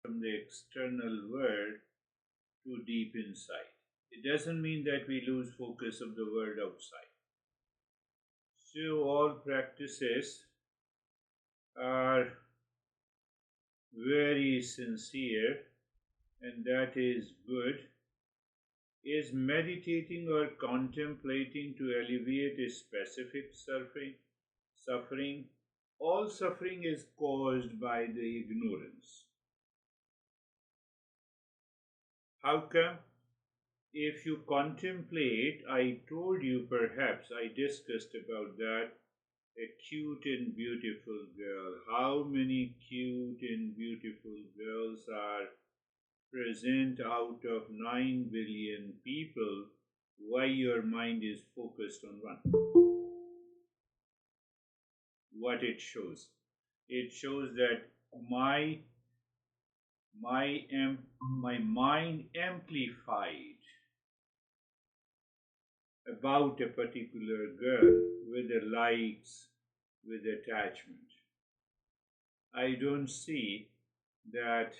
from the external world to deep inside. It doesn't mean that we lose focus of the world outside. So all practices are very sincere, and that is good. Is meditating or contemplating to alleviate a specific suffering? All suffering is caused by the ignorance. How come? If you contemplate, I told you, perhaps I discussed about that, a cute and beautiful girl. How many cute and beautiful girls are present out of 9 billion people? Why your mind is focused on one? What it shows? It shows that my my mind amplified about a particular girl with the likes, with attachment. I don't see that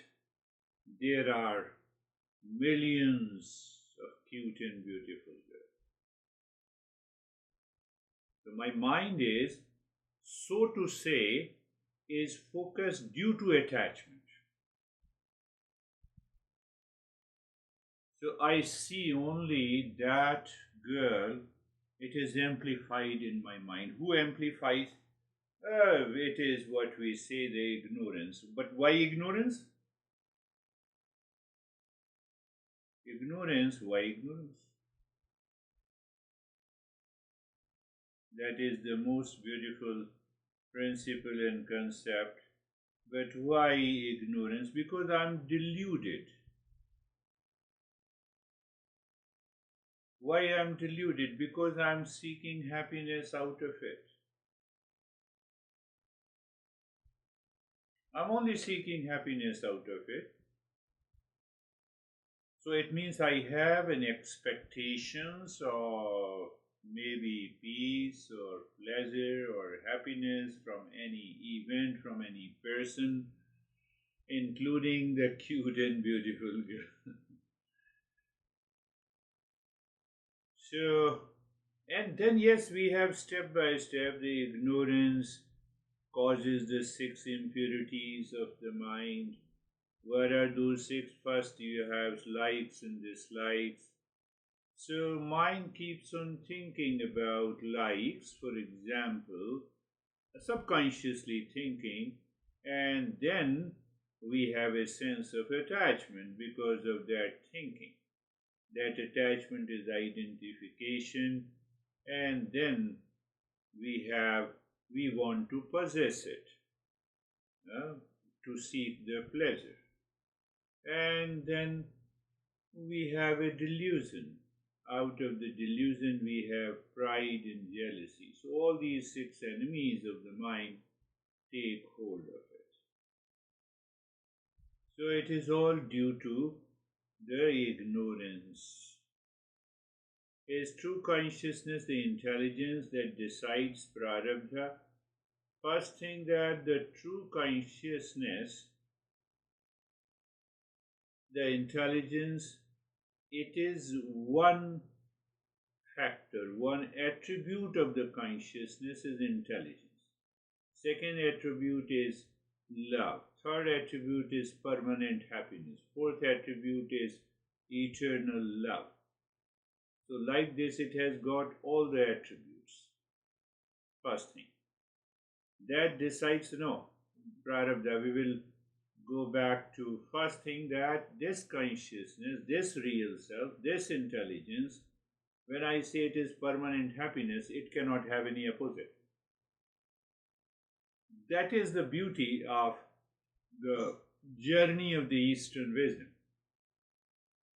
there are millions of cute and beautiful girls. So my mind is, so to say, is focused due to attachment. So I see only that girl, it is amplified in my mind. Who amplifies? It is what we say, the ignorance. But why ignorance? Ignorance, why ignorance? That is the most beautiful principle and concept. But why ignorance? Because I'm deluded. Why I'm deluded? Because I'm seeking happiness out of it. I'm only seeking happiness out of it. So it means I have an expectations of maybe peace or pleasure or happiness from any event, from any person, including the cute and beautiful girl. So, and then yes, we have step by step the ignorance causes the 6 impurities of the mind. What are those 6? First, you have likes and dislikes. So, mind keeps on thinking about likes, for example, subconsciously thinking, and then we have a sense of attachment because of that thinking. That attachment is identification, and then we want to possess it, to seek the pleasure. And then we have a delusion. Out of the delusion, we have pride and jealousy. So, all these 6 enemies of the mind take hold of it. So, it is all due to the ignorance. Is true consciousness the intelligence that decides prarabdha? First thing, that the true consciousness, the intelligence, it is one factor, one attribute of the consciousness is intelligence. Second attribute is love. Third attribute is permanent happiness. Fourth attribute is eternal love. So, like this, it has got all the attributes. First thing. That decides, no, prarabdha, we will go back to first thing, that this consciousness, this real self, this intelligence, when I say it is permanent happiness, it cannot have any opposite. That is the beauty of the journey of the Eastern wisdom.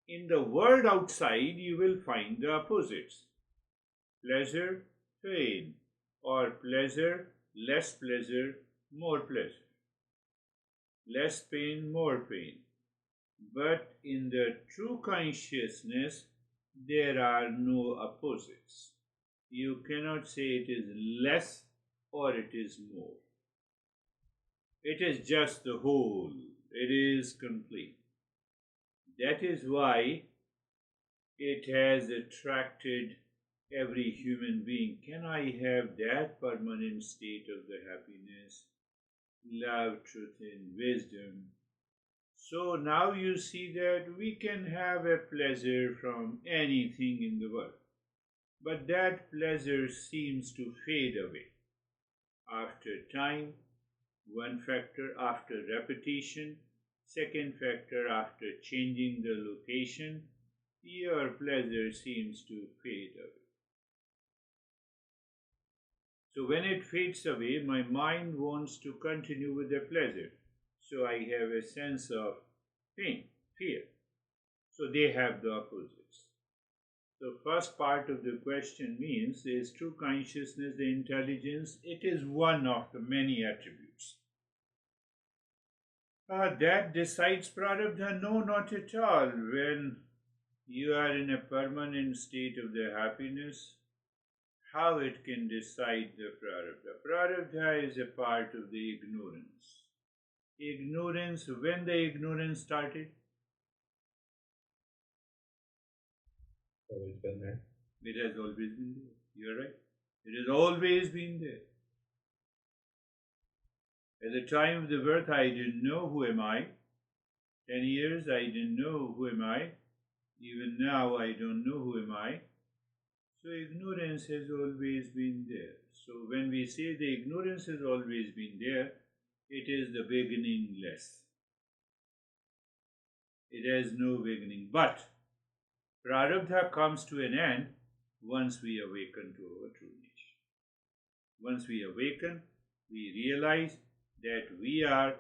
In the world outside, you will find the opposites: pleasure, pain, or pleasure, less pleasure, more pleasure. Less pain, more pain. But in the true consciousness, there are no opposites. You cannot say it is less or it is more. It is just the whole. It is complete. That is why it has attracted every human being. Can I have that permanent state of the happiness, love, truth, and wisdom? So now you see that we can have a pleasure from anything in the world, but that pleasure seems to fade away after time, one factor after repetition, second factor after changing the location, your pleasure seems to fade away. So when it fades away, my mind wants to continue with the pleasure. So I have a sense of pain, fear. So they have the opposites. So first part of the question means is true consciousness, the intelligence, it is one of the many attributes. That decides prarabdha? No, not at all. When you are in a permanent state of the happiness, how it can decide the prarabdha? Prarabdha is a part of the ignorance. Ignorance, when the ignorance started? Always been there. It has always been there. You're right. It has always been there. At the time of the birth, I didn't know who am I. 10 years, I didn't know who am I. Even now, I don't know who am I. So ignorance has always been there. So when we say the ignorance has always been there, it is the beginningless. It has no beginning. But prarabdha comes to an end once we awaken to our true nature. Once we awaken, we realize that we are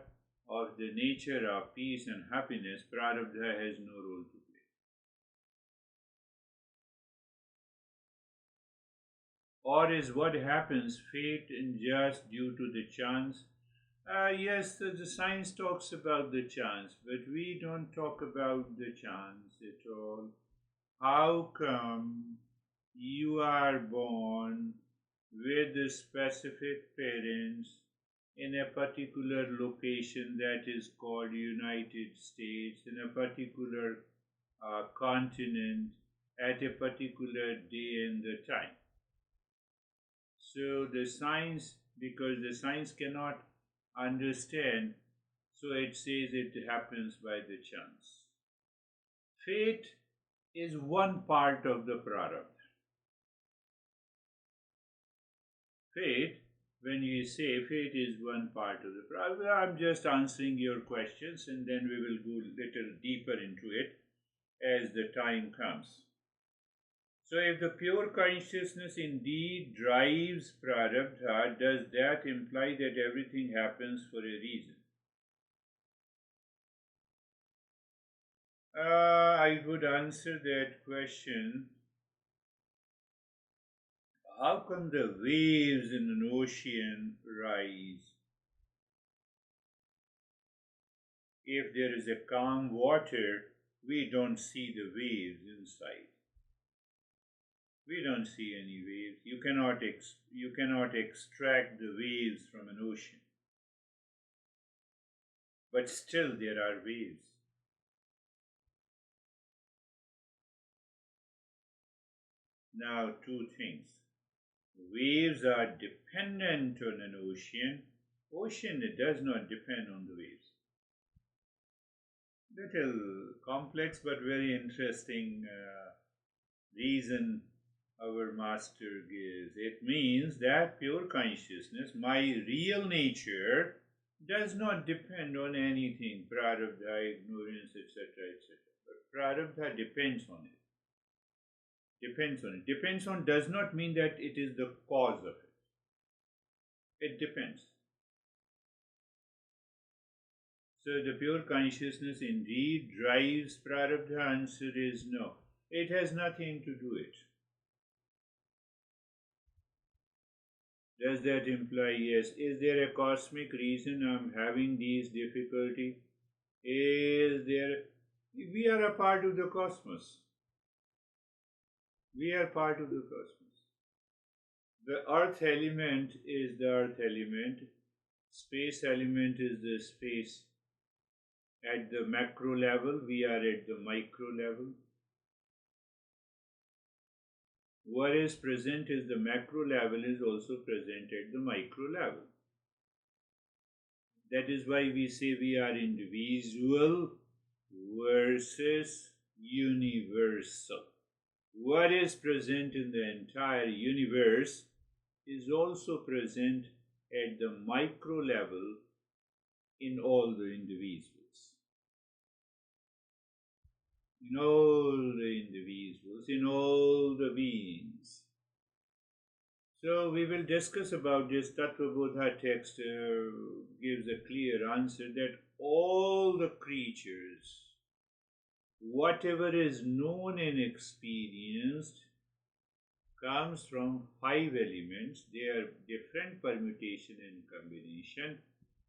of the nature of peace and happiness. Prarabdha has no role to play. Or is what happens fate and just due to the chance? Yes, the science talks about the chance, but we don't talk about the chance at all. How come you are born with the specific parents in a particular location that is called United States, in a particular continent, at a particular day and the time? So the science, because the science cannot understand, so it says it happens by the chance. Fate is one part of the prarabdha. Fate, when you say fate is one part of the prarabdha, I'm just answering your questions and then we will go a little deeper into it as the time comes. So if the pure consciousness indeed drives prarabdha, does that imply that everything happens for a reason? I would answer that question. How come the waves in an ocean rise? If there is a calm water, we don't see the waves inside. We don't see any waves. You cannot extract the waves from an ocean. But still there are waves. Now, two things. Waves are dependent on an ocean. Ocean does not depend on the waves. Little complex but very interesting reason our master gives. It means that pure consciousness, my real nature, does not depend on anything, prarabdha, ignorance, etc., etc. But prarabdha depends on it. Depends on it. Depends on does not mean that it is the cause of it. It depends. So the pure consciousness indeed drives prarabdha? Answer is no. It has nothing to do it. Does that imply yes? Is there a cosmic reason I'm having these difficulty? Is there? We are a part of the cosmos. We are part of the cosmos. The earth element is the earth element. Space element is the space At the macro level, we are at the micro level. What is present at the macro level is also present at the micro level. That is why we say we are individual versus universal. What is present in the entire universe is also present at the micro level in all the individuals. In all the individuals, in all the beings. So we will discuss about this. Tattva Bodha text gives a clear answer that all the creatures, whatever is known and experienced, comes from 5 elements. They are different permutation and combination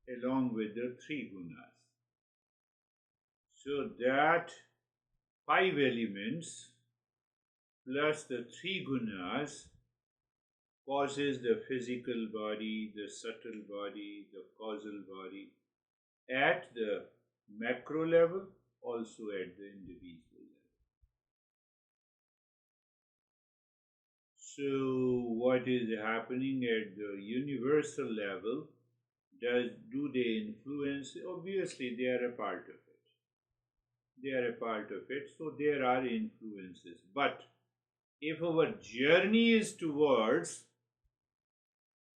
along with the 3 gunas. So that 5 elements plus the 3 gunas causes the physical body, the subtle body, the causal body at the macro level, also at the individual level. So what is happening at the universal level? Do they influence? Obviously, they are a part of it. They are a part of it, so there are influences. But if our journey is towards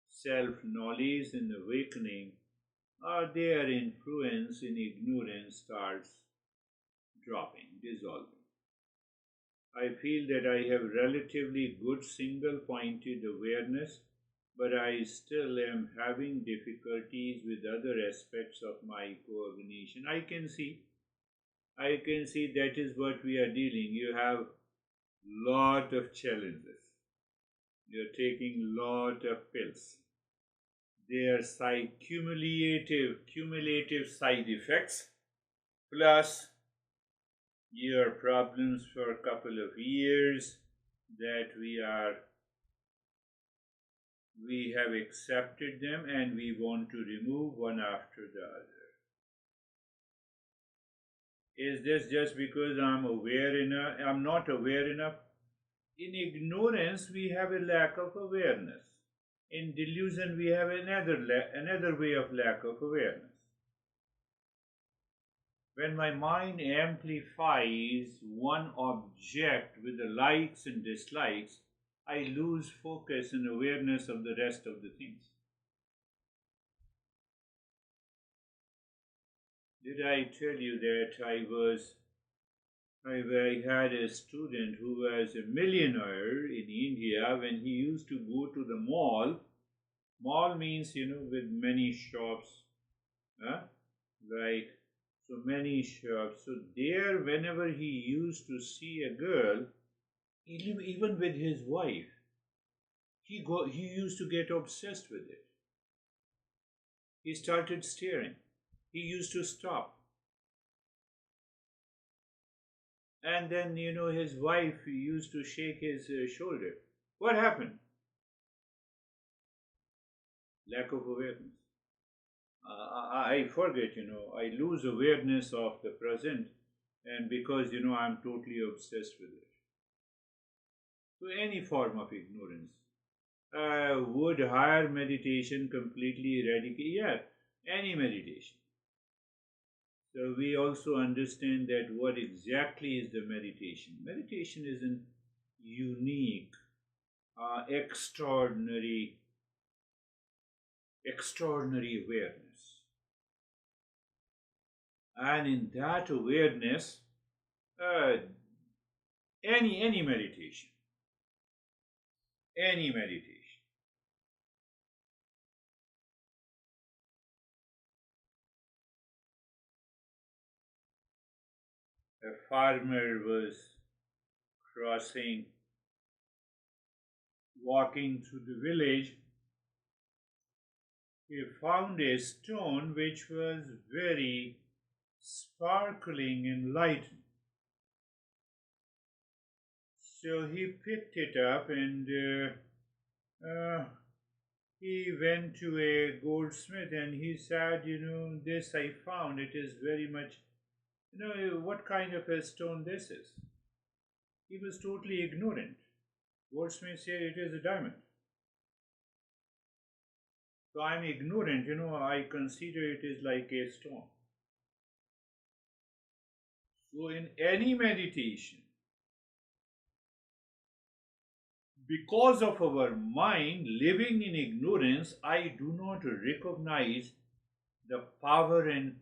self-knowledge and awakening, their influence in ignorance starts dropping, dissolving. I feel that I have relatively good single-pointed awareness, but I still am having difficulties with other aspects of my coordination. I can see that is what we are dealing. You have lot of challenges. You're taking lot of pills. There are cumulative side effects, plus your problems for a couple of years that we have accepted them and we want to remove one after the other. Is this just because I'm not aware enough? In ignorance, we have a lack of awareness. In delusion, we have another way of lack of awareness. When my mind amplifies one object with the likes and dislikes, I lose focus and awareness of the rest of the things. Did I tell you that I had a student who was a millionaire in India when he used to go to the mall. Mall means, with many shops, like so many shops. So there, whenever he used to see a girl, even with his wife, he used to get obsessed with it. He started staring. He used to stop. And then, his wife used to shake his shoulder. What happened? Lack of awareness. I forget, I lose awareness of the present, and because, I'm totally obsessed with it. So, any form of ignorance. Would higher meditation completely eradicate? Yeah, any meditation. So we also understand that what exactly is the meditation. Meditation is an unique, extraordinary awareness. And in that awareness, any meditation, A farmer was walking through the village. He found a stone which was very sparkling and light. So he picked it up and he went to a goldsmith and he said, this I found, it is very much What kind of a stone this is? He was totally ignorant. Goldsmith said it is a diamond. So I'm ignorant, I consider it is like a stone. So in any meditation, because of our mind living in ignorance, I do not recognize the power and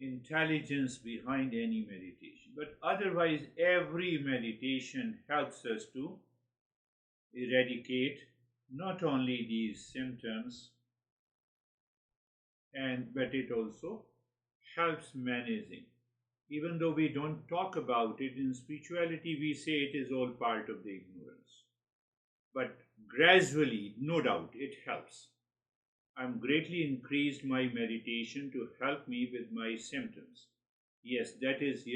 intelligence behind any meditation. But otherwise, every meditation helps us to eradicate not only these symptoms, but it also helps managing. Even though we don't talk about it in spirituality, we say it is all part of the ignorance. But gradually, no doubt, it helps. I'm greatly increased my meditation to help me with my symptoms. Yes, that is,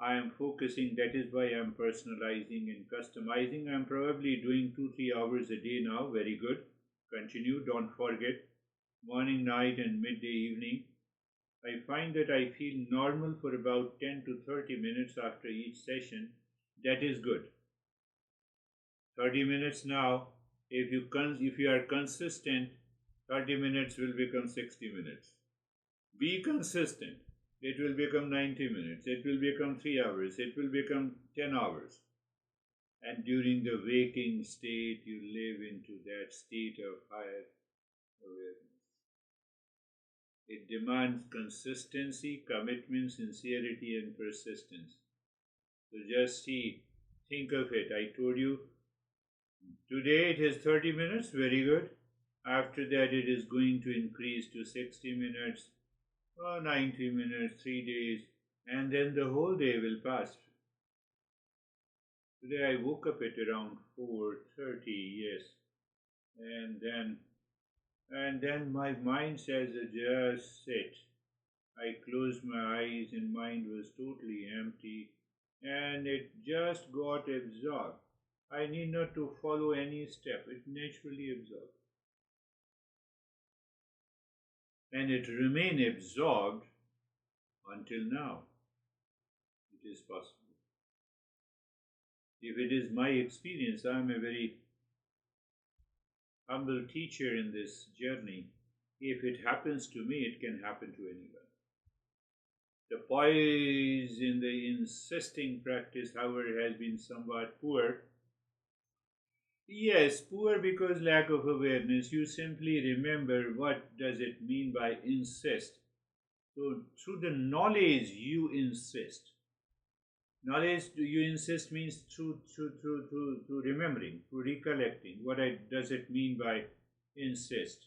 I am focusing, that is why I'm personalizing and customizing. I'm probably doing 2-3 hours a day now. Very good. Continue, don't forget. Morning, night, and midday, evening. I find that I feel normal for about 10 to 30 minutes after each session. That is good. 30 minutes now. If you are consistent, 30 minutes will become 60 minutes. Be consistent. It will become 90 minutes. It will become 3 hours. It will become 10 hours. And during the waking state, you live into that state of higher awareness. It demands consistency, commitment, sincerity, and persistence. So just think of it. I told you, today it is 30 minutes, very good. After that, it is going to increase to 60 minutes, or 90 minutes, 3 days, and then the whole day will pass. Today I woke up at around 4:30, yes, and then my mind says, just sit. I closed my eyes and mind was totally empty, and it just got absorbed. I need not to follow any step. It naturally absorbed. And it remained absorbed until now. It is possible. If it is my experience, I am a very humble teacher in this journey. If it happens to me, it can happen to anyone. The poise in the insisting practice, however, has been somewhat poor. Yes, poor because lack of awareness. You simply remember what does it mean by insist. So through the knowledge you insist. Knowledge you insist means through remembering, through recollecting. Does it mean by insist?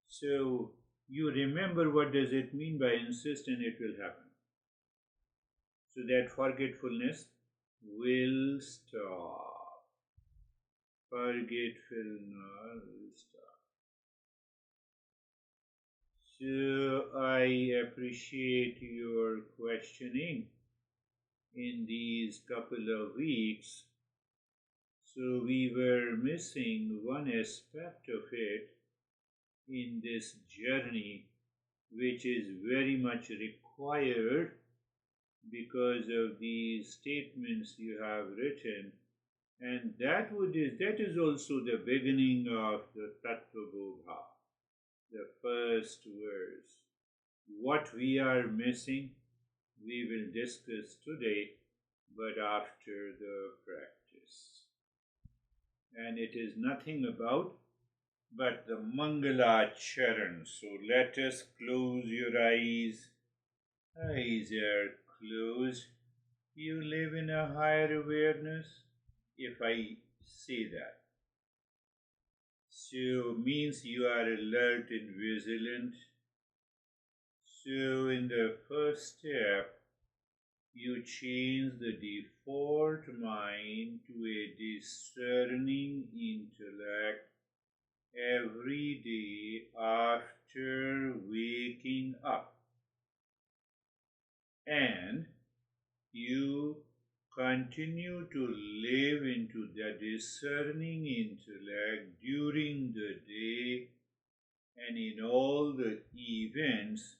So you remember what does it mean by insist, and it will happen. So that forgetfulness will stop. Forgetfulness will stop. So I appreciate your questioning in these couple of weeks. So we were missing one aspect of it in this journey, which is very much required because of these statements you have written, and that is also the beginning of the Tattva Bodha, the first verse. What we are missing, we will discuss today, but after the practice. And it is nothing but the Mangala Charan. So let us close your eyes. Eyes are closed. You live in a higher awareness, if I say that. So means you are alert and vigilant. So in the first step, you change the default mind to a discerning intellect every day after waking up. And you continue to live into the discerning intellect during the day and in all the events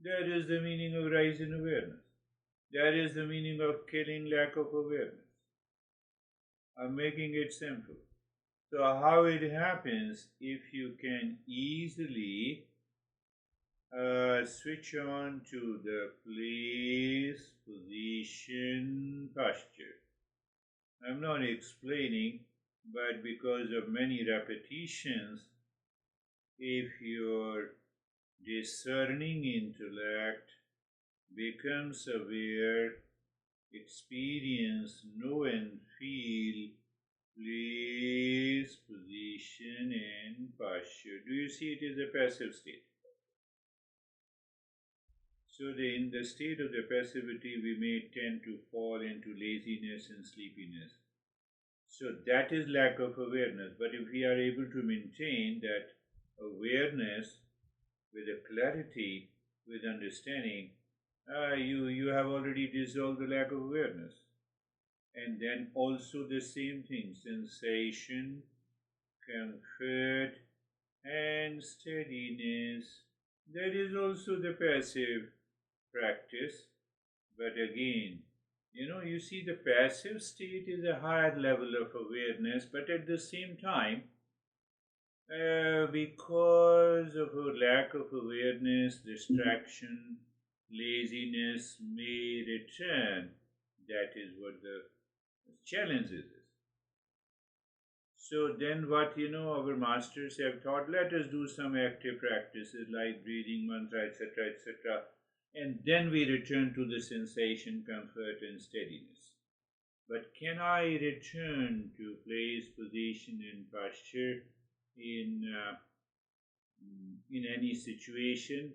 That is the meaning of rise in awareness. That is the meaning of killing lack of awareness. I'm making it simple. So how it happens, if you can easily switch on to the place, position, posture. I'm not explaining, but because of many repetitions, if your discerning intellect becomes aware, experience, know and feel place, position and posture. Do you see it as a passive state? So in the state of the passivity, we may tend to fall into laziness and sleepiness. So that is lack of awareness. But if we are able to maintain that awareness with a clarity, with understanding, you have already dissolved the lack of awareness. And then also the same thing, sensation, comfort, and steadiness. That is also the passive practice. But again, you see the passive state is a higher level of awareness, but at the same time, because of a lack of awareness, distraction, laziness may return. That is what the challenge is. So then what our masters have taught, let us do some active practices like breathing, mantra, etc., etc. And then we return to the sensation, comfort and steadiness. But can I return to place, position and posture in any situation,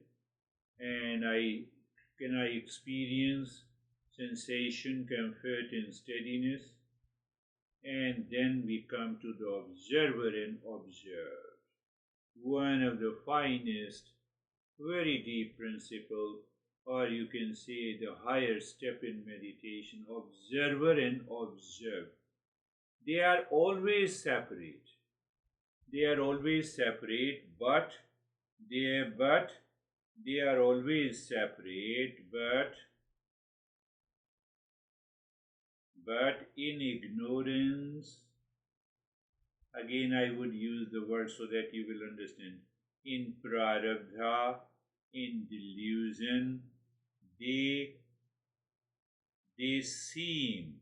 and can I experience sensation, comfort and steadiness? And then we come to the observer and observe. One of the finest, very deep principle, or you can say the higher step in meditation, observer and observe. They are always separate. They are always separate, but they are always separate, but in ignorance, again I would use the word so that you will understand, in prarabdha, in delusion, they seem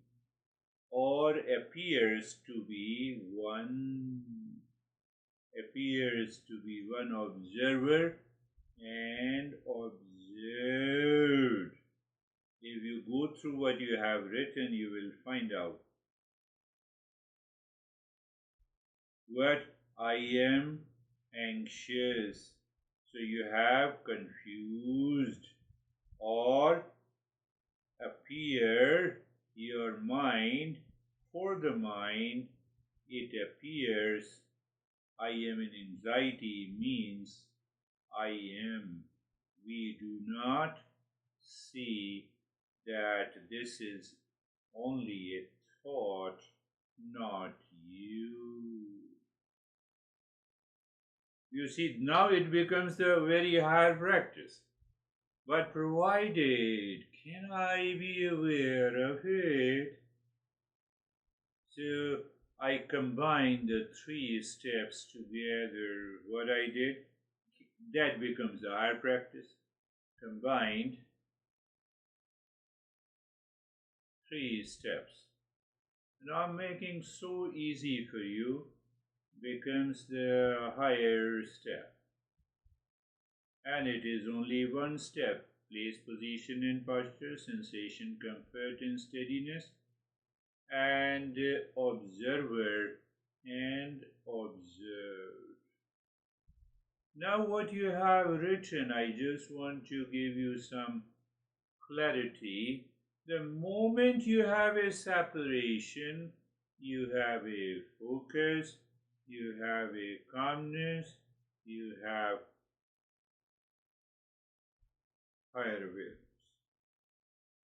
or appears to be one observer and observed. If you go through what you have written, you will find out what I am anxious. So you have confused or appear your mind. For the mind, it appears I am in anxiety means I am. We do not see that this is only a thought, not you. You see, now it becomes a very higher practice. But provided, can I be aware of it? So I combine the 3 steps together. What I did, that becomes a higher practice. Combined 3 steps. Now I'm making so easy for you, becomes the higher step. And it is only 1 step. Place, position and posture, sensation, comfort and steadiness, and observer and observed. Now what you have written, I just want to give you some clarity. The moment you have a separation, you have a focus, you have a calmness, you have higher awareness.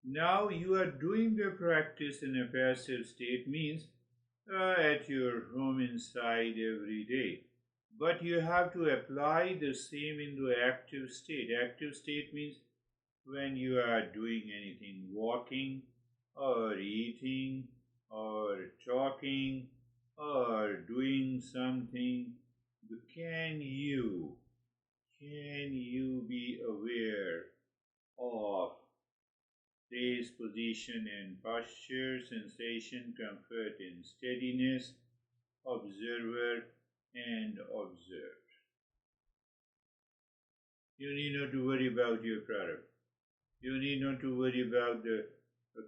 Now you are doing the practice in a passive state, means at your home inside every day. But you have to apply the same into active state. Active state means when you are doing anything, walking or eating or talking or doing something, can you be aware of place, position and posture, sensation, comfort and steadiness, observer and observed. You need not to worry about your product. You need not to worry about the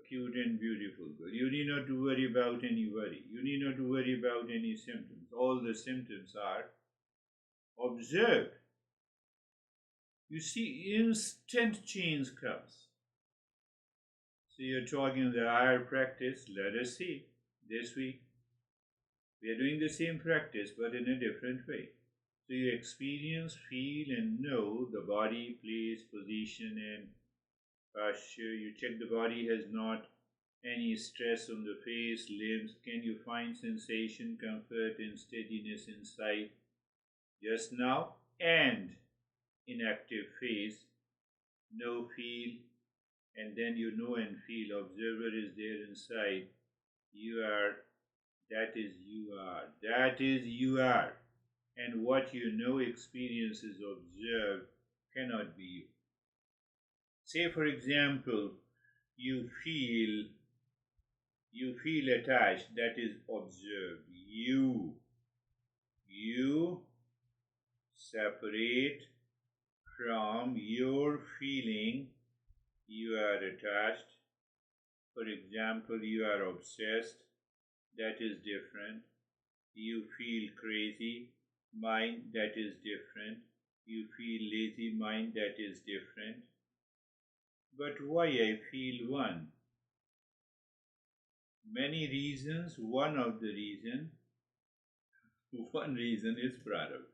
cute and beautiful girl. You need not to worry about any worry. You need not to worry about any symptoms. All the symptoms are observed. You see, instant change comes. So you're talking the higher practice. Let us see this week. We are doing the same practice but in a different way. So you experience, feel and know the body, place, position and posture. You check the body has not any stress on the face, limbs. Can you find sensation, comfort and steadiness inside just now? And in active phase, know, feel, and then you know and feel. Observer is there inside. You are, that is you are, that is you are. And what you know, experiences, observe cannot be you. Say for example, you feel attached, that is observed. You separate from your feeling you are attached. For example, you are obsessed, that is different. You feel crazy, mind, that is different. You feel lazy, mind, that is different. But why I feel one? Many reasons. One reason is product.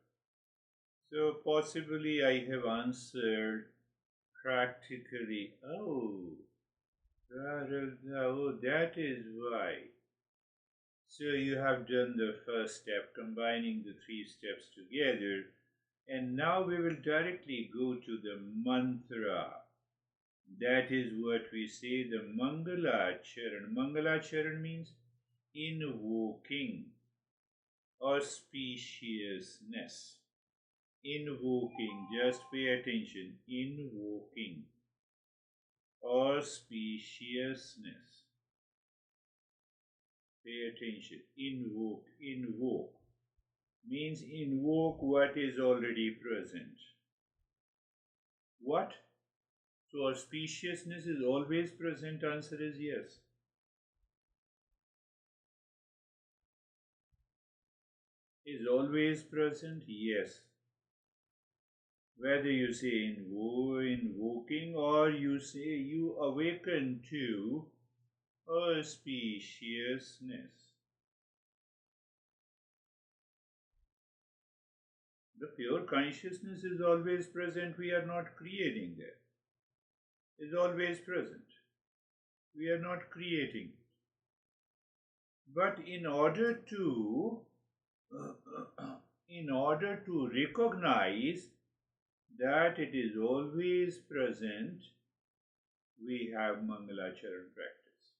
So possibly I have answered practically, that is why. So you have done the first step, combining the three steps together, and now we will directly go to the mantra. That is what we say, the Mangalacharan. Mangalacharan means invoking auspiciousness. Invoking, just pay attention, invoking auspiciousness. Pay attention, invoke means invoke what is already present. What? So auspiciousness is always present. Answer is yes. Is always present? Yes. Whether you say invoking or you say you awaken to auspiciousness. The pure consciousness is always present. We are not creating that. Is always present. We are not creating it. But in order to recognize that it is always present, we have Mangalacharan practice.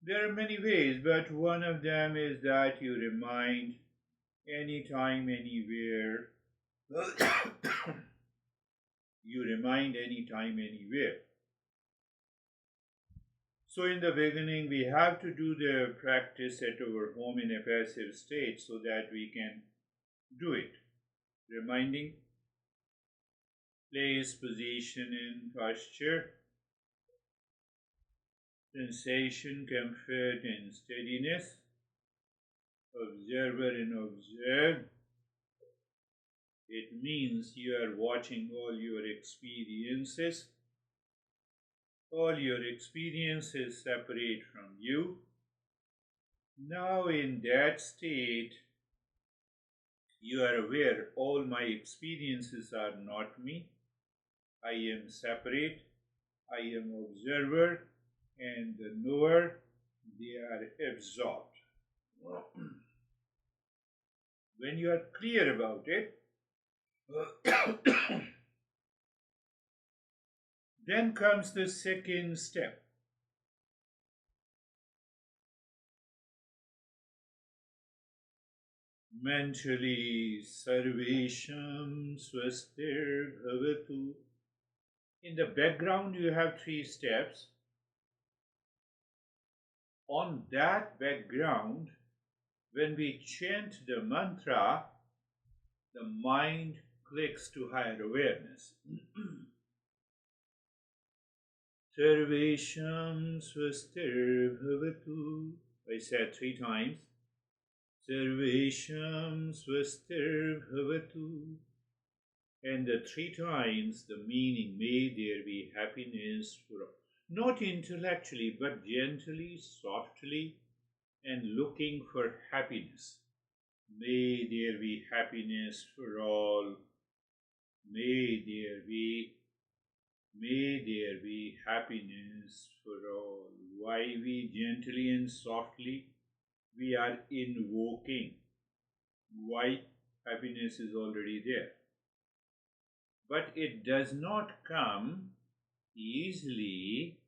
There are many ways, but one of them is that you remind anytime, anywhere. You remind anytime, anywhere. So in the beginning, we have to do the practice at our home in a passive state so that we can do it. Reminding place, position and posture, sensation, comfort and steadiness, observer and observed. It means you are watching all your experiences. All your experiences separate from you. Now in that state, you are aware all my experiences are not me. I am separate. I am observer and the knower. they are absorbed. When you are clear about it, then comes the second step. Mentally, sarvesham swastir bhavatu. In the background, you have three steps. On that background, when we chant the mantra, the mind clicks to higher awareness. Sarvesham swastir bhavatu. I said three times. Sarvesham swastir bhavatu. And the three times the meaning, may there be happiness for all. Not intellectually, but gently, softly, and looking for happiness. May there be happiness for all. May there be happiness for all. Why we gently and softly? We are invoking. Why? Happiness is already there. But it does not come easily.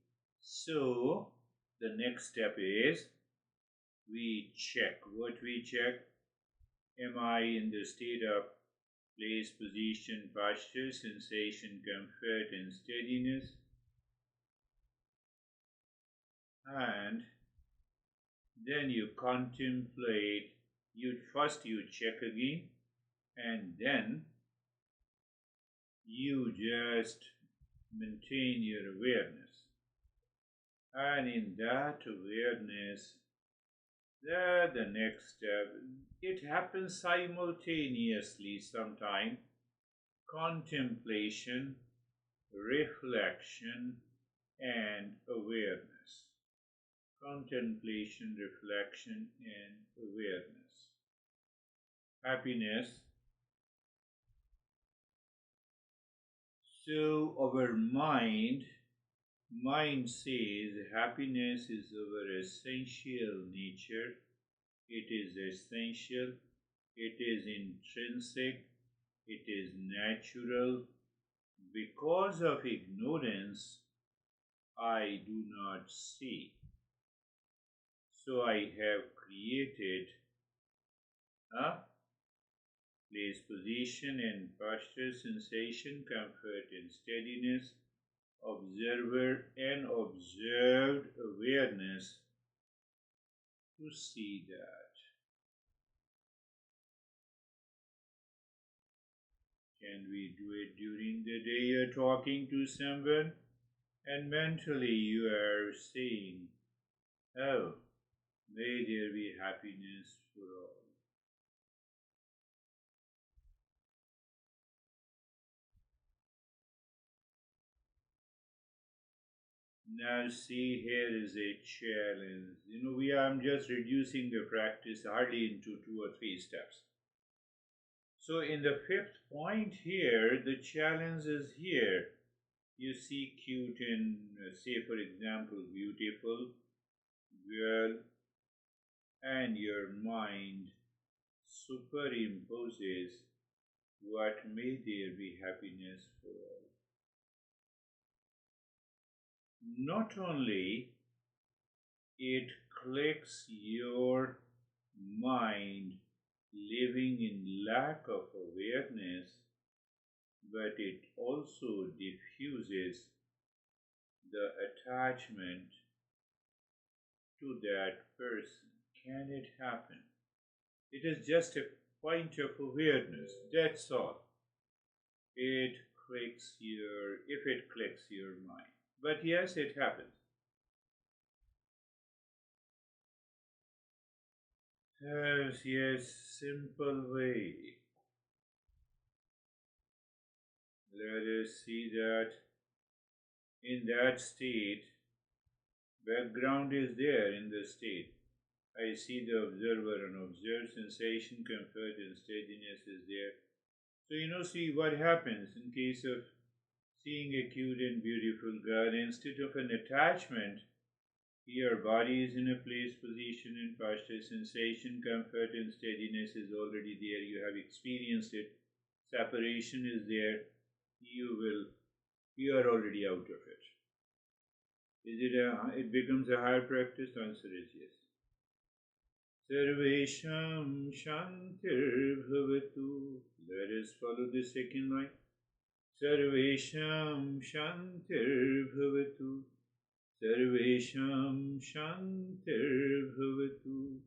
So the next step is we check. What we check? Am I in the state of place, position, posture, sensation, comfort, and steadiness? And then you contemplate. First you check again, and then you just maintain your awareness. And in that awareness, the next step, it happens simultaneously sometimes. Contemplation, reflection, and awareness. Contemplation, reflection, and awareness. Happiness. So our mind says happiness is our essential nature. It is essential. It is intrinsic. It is natural. Because of ignorance, I do not see. So I have created a place, position, and posture, sensation, comfort, and steadiness, observer and observed awareness to see that. Can we do it during the day? You're talking to someone and mentally you are saying, oh, may there be happiness for all. Now see, here is a challenge. I'm just reducing the practice hardly into 2 or 3 steps. So in the fifth point here, the challenge is here. You see cute and, say for example, beautiful girl, and your mind superimposes what may there be happiness for all. Not only it clicks your mind living in lack of awareness, but it also diffuses the attachment to that person. Can it happen? It is just a point of awareness, that's all. If it clicks your mind. But yes, it happens. Yes, simple way. Let us see that in that state, background is there in the state. I see the observer and observed sensation, comfort, and steadiness is there. So see what happens in case of seeing a cute and beautiful girl. Instead of an attachment, Your body is in a place, position, and posture. Sensation, comfort, and steadiness is already there. You have experienced it. Separation is there. You are already out of it. It becomes a higher practice? Answer is yes. Sarvesham Shantir Bhavatu. Let us follow the second line. Sarvesham Shantir Bhavatu. Sarvesham Shantir Bhavatu.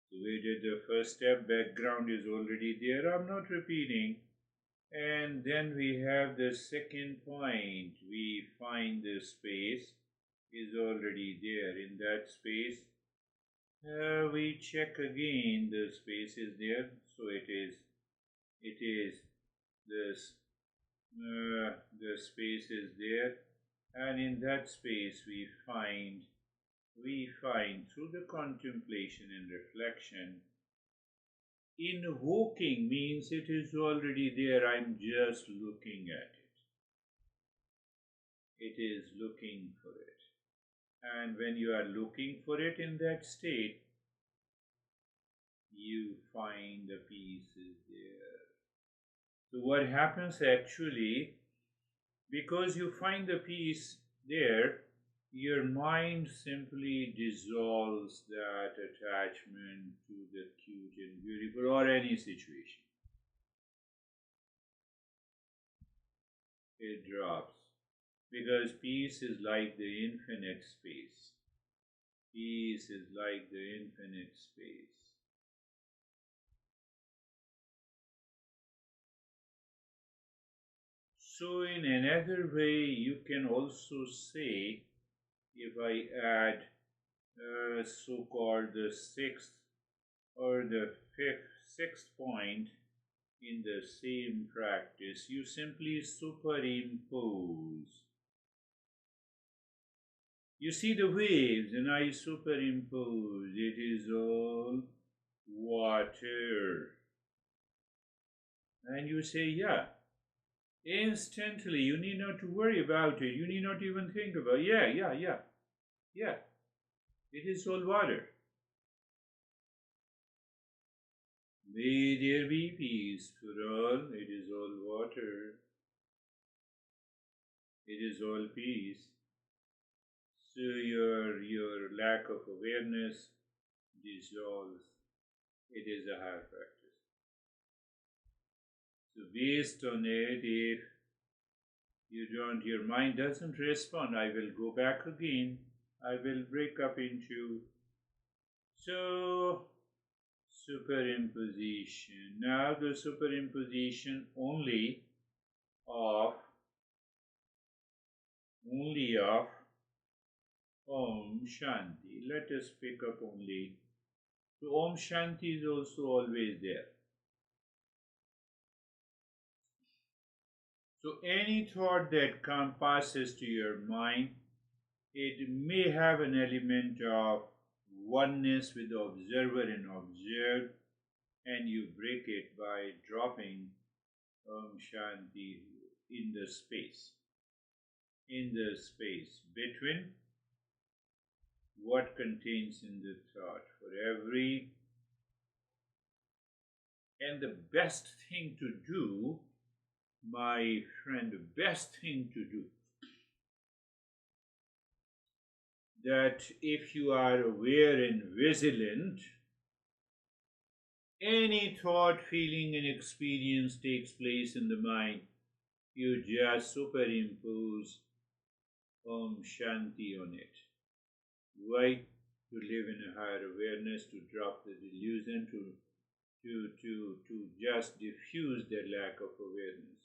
So we did the first step, background is already there, I'm not repeating. And then we have the second point, we find the space is already there. In that space, we check again the space is there. So it is this, the space is there. And in that space we find through the contemplation and reflection, invoking means it is already there, I'm just looking at it. It is looking for it. And when you are looking for it in that state, you find the peace is there. So what happens actually, because you find the peace there, your mind simply dissolves that attachment to the cute and beautiful or any situation. It drops. Because peace is like the infinite space. Peace is like the infinite space. So in another way, you can also say, if I add so-called the sixth or the sixth point in the same practice, you simply superimpose. You see the waves and I superimpose, it is all water. And you say, yeah. Instantly, you need not to worry about it. You need not even think about it. Yeah. It is all water. May there be peace for all. It is all water. It is all peace. So your lack of awareness dissolves. It is a higher practice. So based on it, if your mind doesn't respond, I will go back again. I will break up into superimposition. Now the superimposition only of Om Shanti. Let us pick up only. So Om Shanti is also always there. So any thought that passes to your mind, it may have an element of oneness with the observer and observed, and you break it by dropping Om Shanti in the space between what contains in the thought for every. And the best thing to do, my friend, the best thing to do, that if you are aware and vigilant, any thought, feeling, and experience takes place in the mind, you just superimpose Om Shanti on it. Why? To live in a higher awareness, to drop the delusion, to just diffuse the lack of awareness.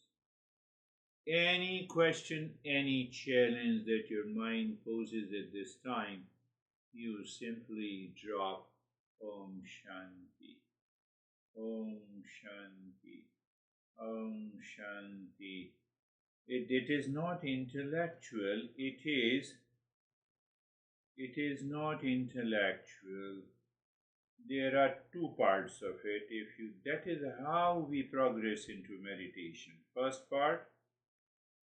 Any question, any challenge that your mind poses at this time, you simply drop Om Shanti. Om Shanti. Om Shanti. It is not intellectual, it is not intellectual. There are two parts of it. That is how we progress into meditation. First part,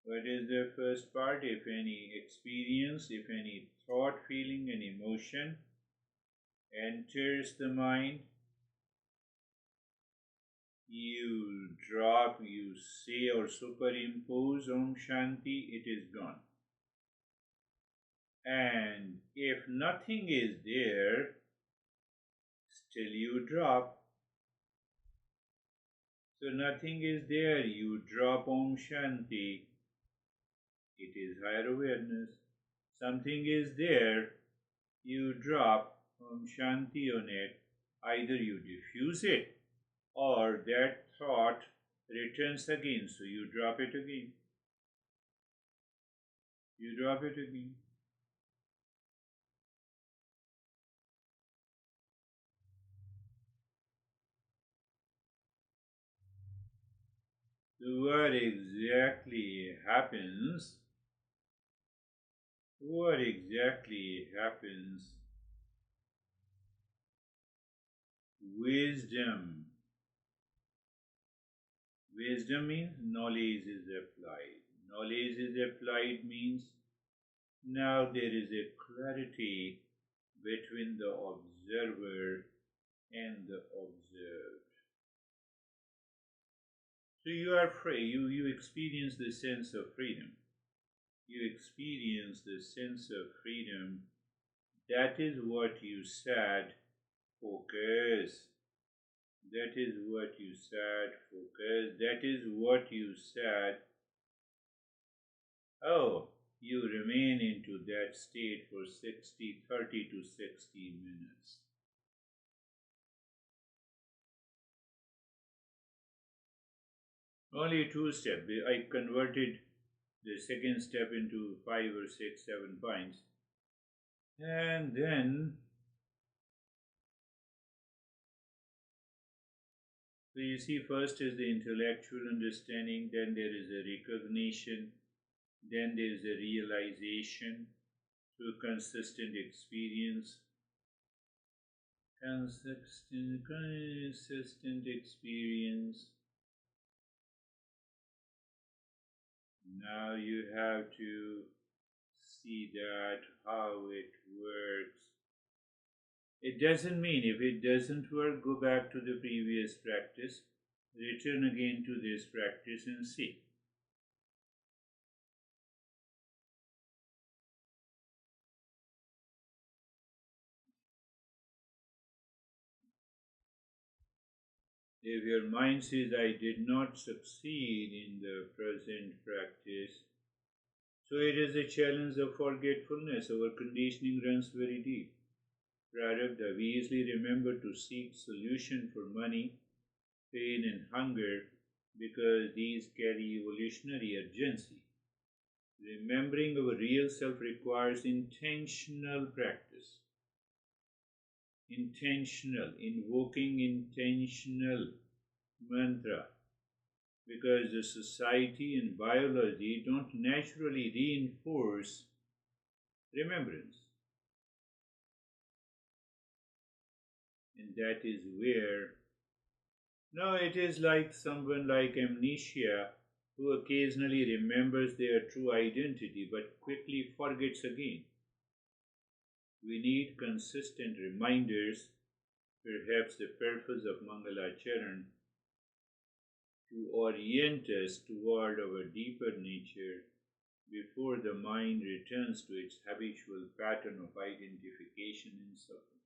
What is the first part? If any experience, if any thought, feeling, and emotion enters the mind, you drop, you say or superimpose Om Shanti, it is gone. And if nothing is there, still you drop. So nothing is there, you drop Om Shanti, it is higher awareness. Something is there, you drop Om Shanti on it. Either you diffuse it or that thought returns again, so you drop it again. You drop it again. So what exactly happens? What exactly happens? Wisdom. Wisdom means knowledge is applied. Knowledge is applied means now there is a clarity between the observer and the observed. So you are free, you experience the sense of freedom. You experience the sense of freedom. That is what you said, focus. That is what you said, focus. That is what you said. Oh, you remain into that state for 30 to 60 minutes. Only two steps. I converted the second step into 5 or 6, 7 points. And then, so you see, first is the intellectual understanding, then there is a recognition, then there is a realization through consistent experience. Consistent experience. Now you have to see that how it works. It doesn't mean if it doesn't work, go back to the previous practice, return again to this practice and see. If your mind says, I did not succeed in the present practice, so it is a challenge of forgetfulness. Our conditioning runs very deep. Prarabdha, we easily remember to seek solution for money, pain and hunger because these carry evolutionary urgency. Remembering our real self requires intentional practice. Intentional, invoking intentional mantra because the society and biology don't naturally reinforce remembrance. And that is where, no, it is like someone like amnesia who occasionally remembers their true identity but quickly forgets again. We need consistent reminders, perhaps the purpose of Mangalacharan, to orient us toward our deeper nature before the mind returns to its habitual pattern of identification and suffering.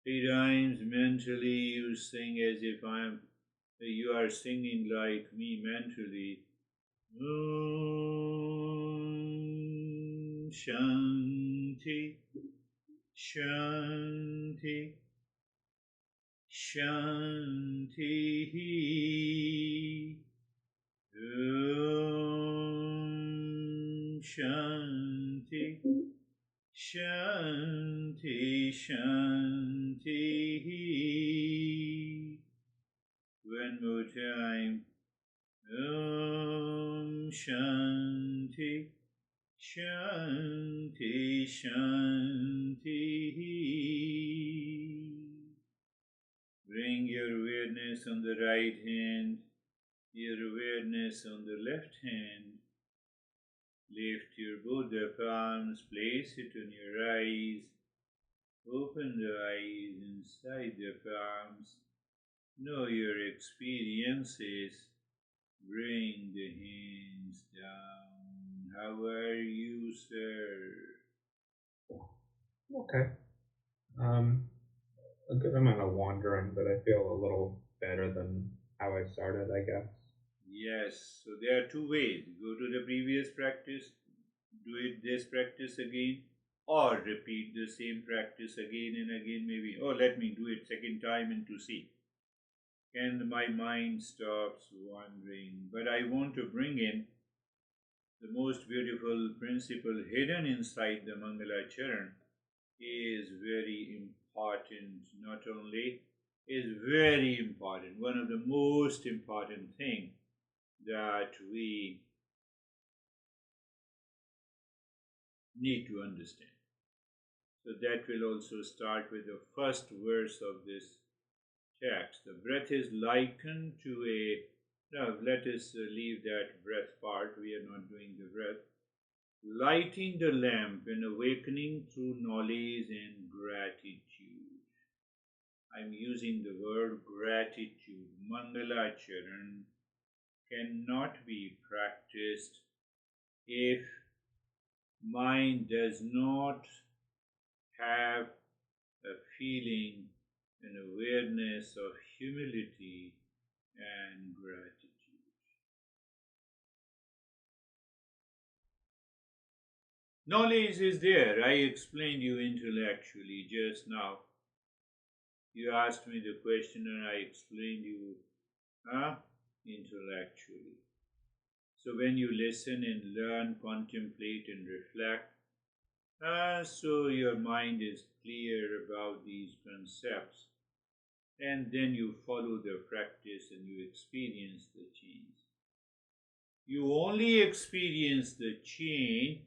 Three times mentally you sing as if you are singing like me mentally. Om Shanti, Shanti, Shanti. Om Shanti, Shanti, Shanti. One more time. Om Shanti, Shanti, Shanti. awareness on the right hand, your awareness on the left hand. Lift your both the palms, place it on your eyes. Open the eyes inside the palms. Know your experiences. Bring the hands down. How are you, sir? Okay. A good amount of wandering, but I feel a little better than how I started, I guess. Yes, so there are two ways. Go to the previous practice, do this practice again, or repeat the same practice again and again, maybe. Oh, let me do it second time and to see. And my mind stops wandering. But I want to bring in the most beautiful principle hidden inside the Mangala Charan is very important. Not only is very important, one of the most important thing that we need to understand. So that will also start with the first verse of this text. The breath is likened to a. Now, let us leave that breath part. We are not doing the breath. Lighting the lamp and awakening through knowledge and gratitude. I'm using the word gratitude. Mangala Charan cannot be practiced if mind does not have a feeling, an awareness of humility and gratitude. Knowledge is there. I explained you intellectually just now. You asked me the question and I explained you intellectually. So when you listen and learn, contemplate and reflect, so your mind is clear about these concepts, and then you follow the practice and you experience the change. You only experience the change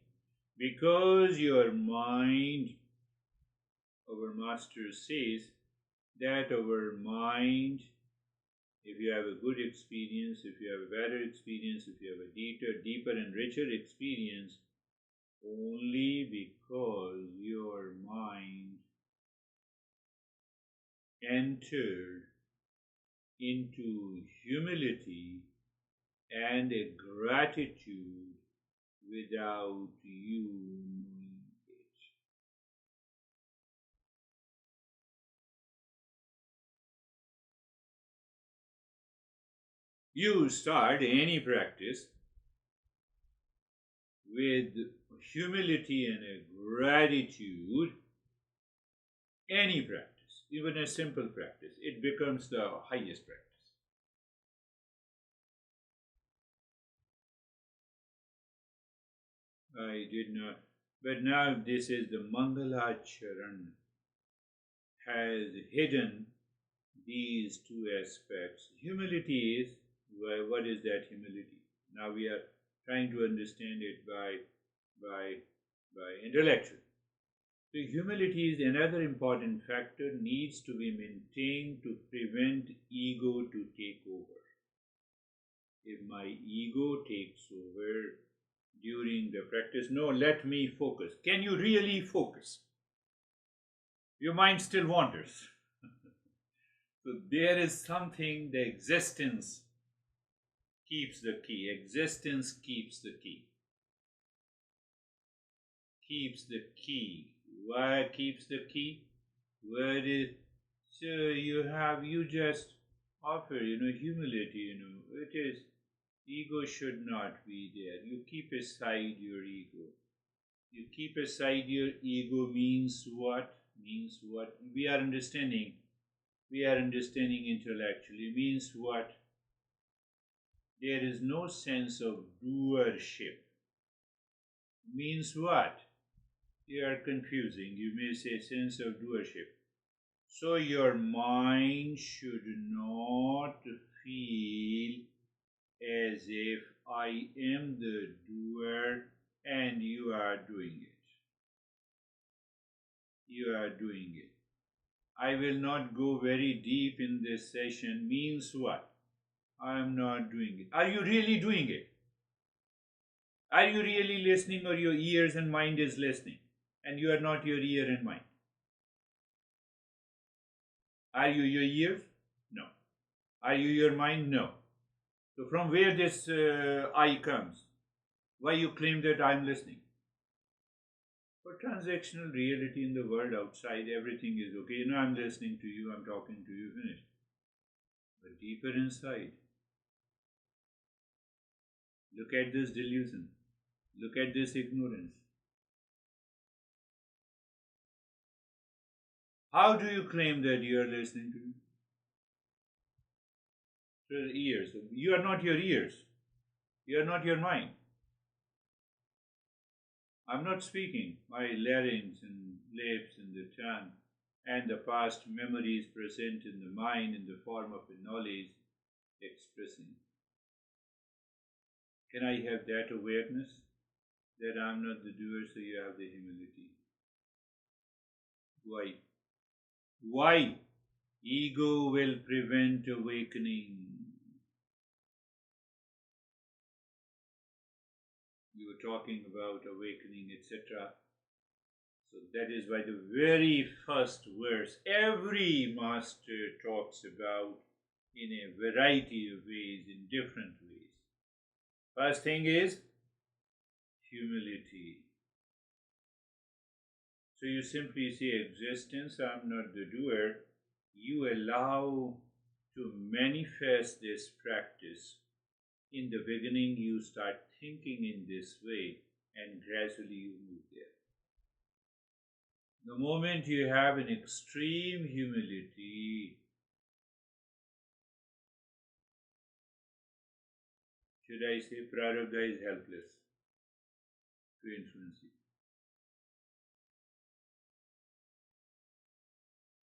because your mind, our master says that our mind, if you have a good experience, if you have a better experience, if you have a deeper and richer experience, only because your mind entered into humility and a gratitude without you knowing it. You start any practice with humility and a gratitude, any practice, even a simple practice, it becomes the highest practice. I did not, but now this is the Mangala Charan has hidden these two aspects. Humility is, well, what is that humility? Now we are trying to understand it by intellectual. So humility is another important factor, needs to be maintained to prevent ego to take over. If my ego takes over during the practice, no, let me focus. Can you really focus? Your mind still wanders. So there is something, the existence keeps the key. Existence keeps the key. Keeps the key. Why keeps the key? Where is, so you just offer, humility, it is, ego should not be there. You keep aside your ego. You keep aside your ego means what? Means what? We are understanding intellectually. Means what? There is no sense of doership. Means what? You are confusing. You may say sense of doership. So your mind should not feel as if I am the doer and you are doing it. You are doing it. I will not go very deep in this session means what? I am not doing it. Are you really doing it? Are you really listening, or your ears and mind is listening and you are not your ear and mind? Are you your ears? No. Are you your mind? No. So from where this I comes? Why you claim that I am listening? For transactional reality in the world outside, everything is okay. You know, I'm listening to you, I'm talking to you, finished. But deeper inside, look at this delusion. Look at this ignorance. How do you claim that you are listening to me? Through the ears. You are not your ears. You are not your mind. I'm not speaking. My larynx and lips and the tongue and the past memories present in the mind in the form of a knowledge expressing. Can I have that awareness that I'm not the doer, so you have the humility? Why? Why? Ego will prevent awakening. We were talking about awakening, etc. So that is why the very first verse every master talks about in a variety of ways, in different ways. First thing is humility. So you simply say existence, I'm not the doer. You allow to manifest this practice. In the beginning, you start thinking in this way, and gradually you move there. The moment you have an extreme humility, should I say, Prarabdha is helpless to influence you.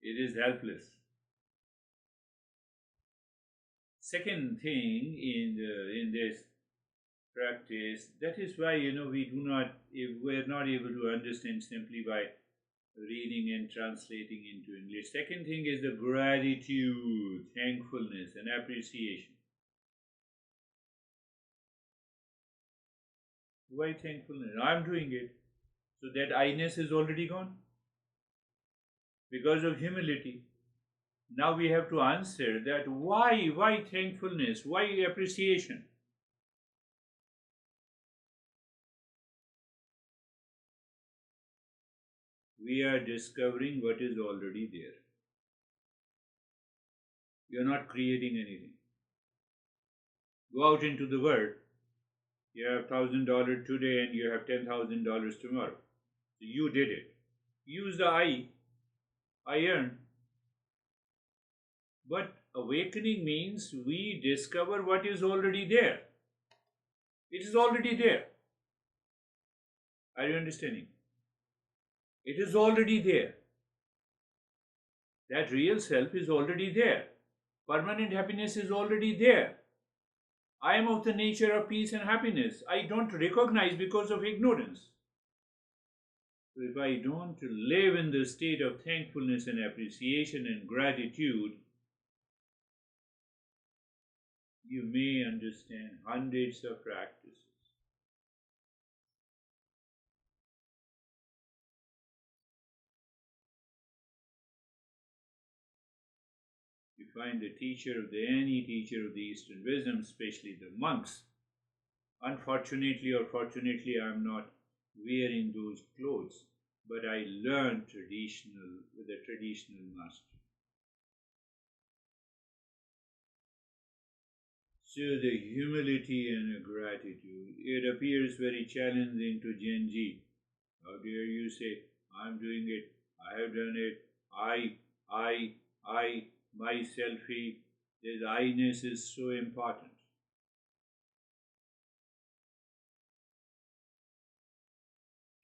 It is helpless. Second thing in this practice, that is why we're not able to understand simply by reading and translating into English. Second thing is the gratitude, thankfulness, and appreciation. Why thankfulness? I'm doing it. So that I-ness is already gone because of humility. Now we have to answer that why thankfulness, why appreciation? We are discovering what is already there. You're not creating anything. Go out into the world. You have $1,000 today and you have $10,000 tomorrow. So you did it. Use the I earned. But awakening means we discover what is already there. It is already there. Are you understanding? It is already there. That real self is already there. Permanent happiness is already there. I am of the nature of peace and happiness. I don't recognize because of ignorance. So if I don't live in the state of thankfulness and appreciation and gratitude, you may understand hundreds of practices. You find any teacher of the Eastern wisdom, especially the monks. Unfortunately or fortunately, I am not wearing those clothes, but I learned with a traditional master. So the humility and the gratitude, it appears very challenging to Gen Z. How dare you say, I'm doing it, I have done it, I, my selfie. This I-ness is so important.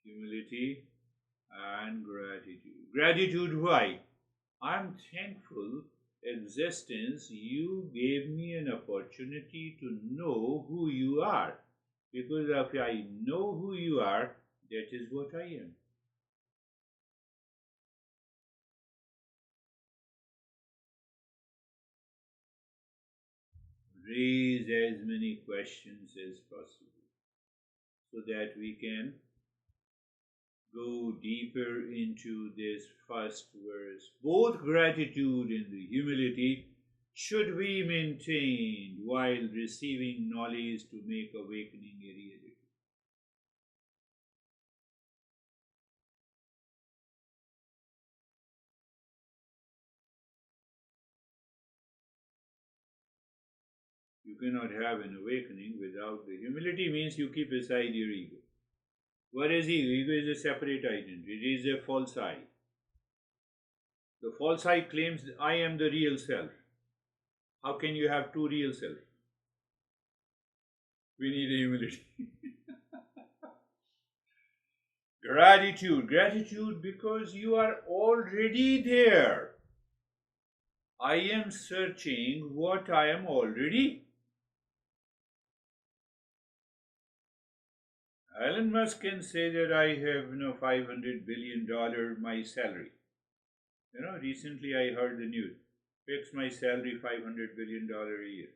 Humility and gratitude. Gratitude, why? I'm thankful, existence, you gave me an opportunity to know who you are. Because if I know who you are, that is what I am. raise as many questions as possible so that we can go deeper into this first verse. Both gratitude and the humility should be maintained while receiving knowledge to make awakening a reality. You cannot have an awakening without the humility. Means you keep aside your ego. What is ego? Ego is a separate identity. It is a false I. The false I claims that I am the real self. How can you have two real selves? We need humility. Gratitude. Gratitude because you are already there. I am searching what I am already. Elon Musk can say that I have $500 billion my salary. Recently I heard the news. Fix my salary $500 billion a year.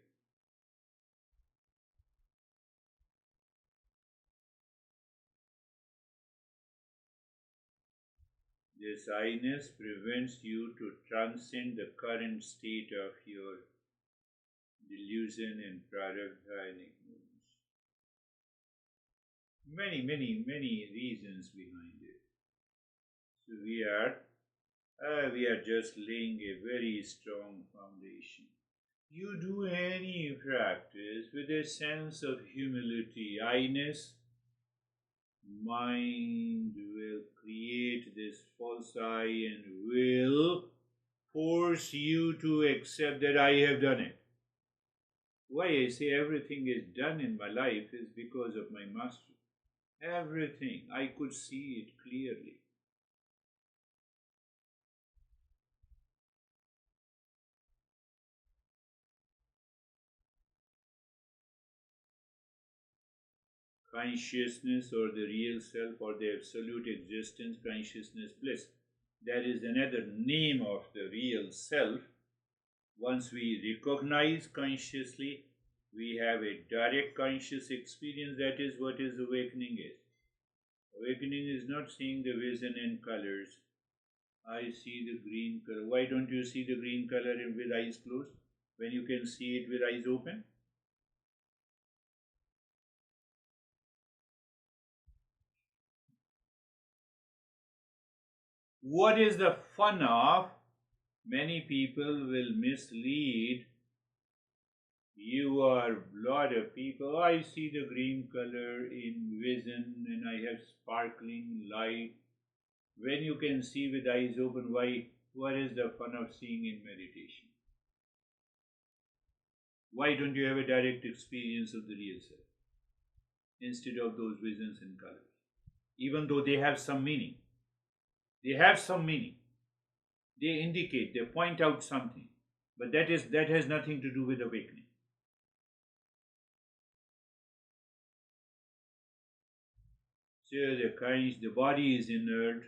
This I-ness prevents you to transcend the current state of your delusion and prarabdha and ignorance. Many reasons behind it. So we are just laying a very strong foundation. You do any practice with a sense of humility, I-ness, mind will create this false I and will force you to accept that I have done it. Why I say everything is done in my life is because of my mastery. Everything. I could see it clearly. Consciousness or the real self or the absolute existence, consciousness bliss. That is another name of the real self. Once we recognize consciously, we have a direct conscious experience. That is what is awakening is. Awakening is not seeing the vision in colors. I see the green color. Why don't you see the green color with eyes closed when you can see it with eyes open? What is the fun of? Many people will mislead you or a lot of people. I see the green color in vision and I have sparkling light. When you can see with eyes open, why? What is the fun of seeing in meditation? Why don't you have a direct experience of the real self instead of those visions and colors? Even though they have some meaning. They have some meaning. They indicate, they point out something. But that has nothing to do with awakening. So the body is inert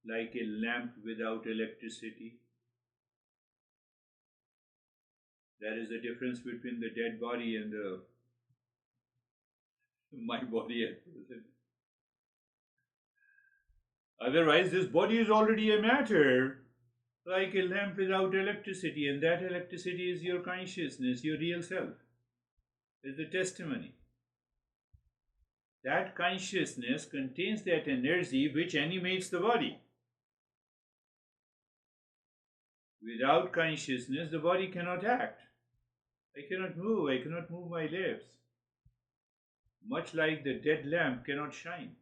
like a lamp without electricity. That is the difference between the dead body and my body at present. Otherwise, this body is already a matter, like a lamp without electricity, and that electricity is your consciousness, your real self. Is the testimony. That consciousness contains that energy which animates the body. Without consciousness, the body cannot act. I cannot move my lips. Much like the dead lamp cannot shine.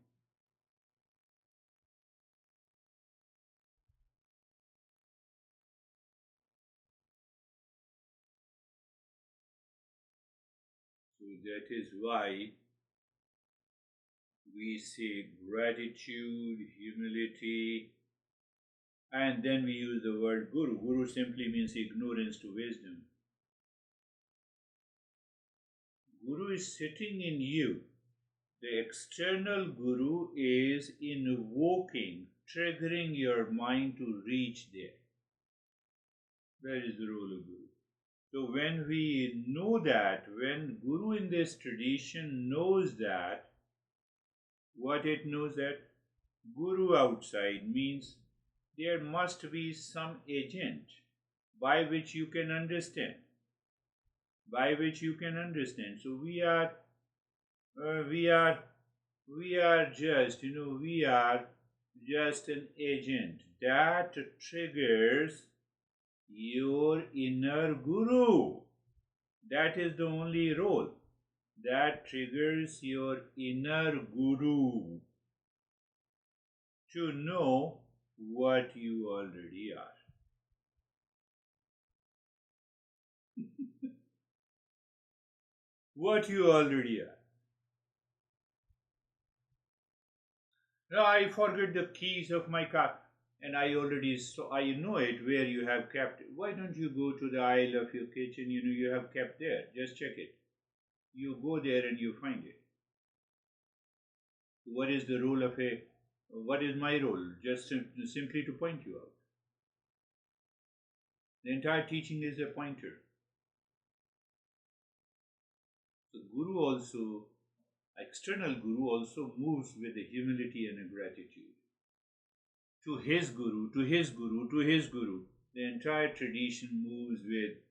So that is why we say gratitude, humility, and then we use the word guru. Guru simply means ignorance to wisdom. Guru is sitting in you. The external guru is invoking, triggering your mind to reach there. That is the role of guru. So when we know that, when Guru in this tradition knows that, what it knows that Guru outside means there must be some agent by which you can understand, by which you can understand. So uh, we are, we are just, we are just an agent that triggers your inner Guru. That is the only role that triggers your inner Guru to know what you already are. What you already are. Now I forget the keys of my car, and I know it where you have kept it. Why don't you go to the aisle of your kitchen? You have kept there. Just check it. You go there and you find it. What is the role of a? What is my role? Just simply to point you out. The entire teaching is a pointer. So Guru also, external Guru also moves with a humility and a gratitude. To his Guru, to his Guru, to his Guru. The entire tradition moves with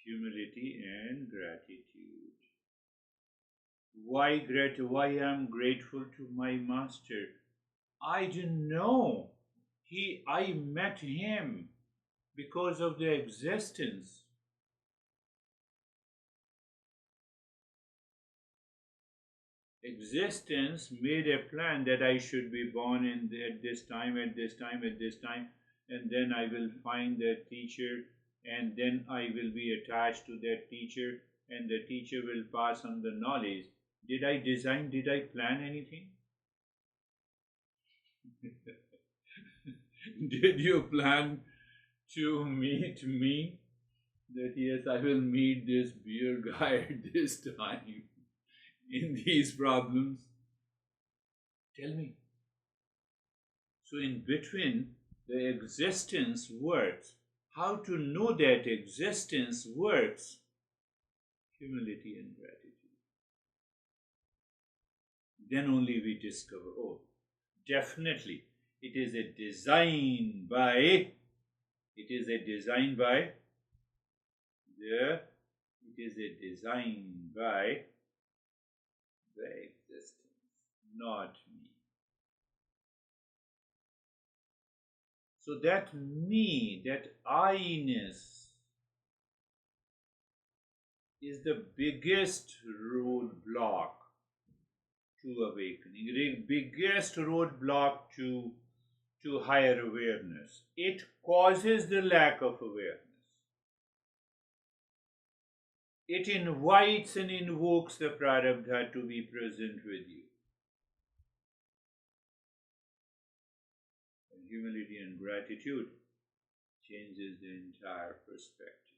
humility and gratitude. Why I'm grateful to my master? I didn't know. I met him because of the existence. Existence made a plan that I should be born at this time, at this time, at this time, and then I will find that teacher, and then I will be attached to that teacher, and the teacher will pass on the knowledge. Did I plan anything? Did you plan to meet me? That yes, I will meet this beer guy at this time in these problems? Tell me. So, in between, the existence works. How to know that existence works? Humility and gratitude. Then only we discover, oh, definitely, it is a design by, it is a design by the, it is a design by the existence, not me. So that me, that I-ness, is the biggest roadblock to awakening, the biggest roadblock to higher awareness. It causes the lack of awareness. It invites and invokes the prarabdha to be present with you. And humility and gratitude changes the entire perspective.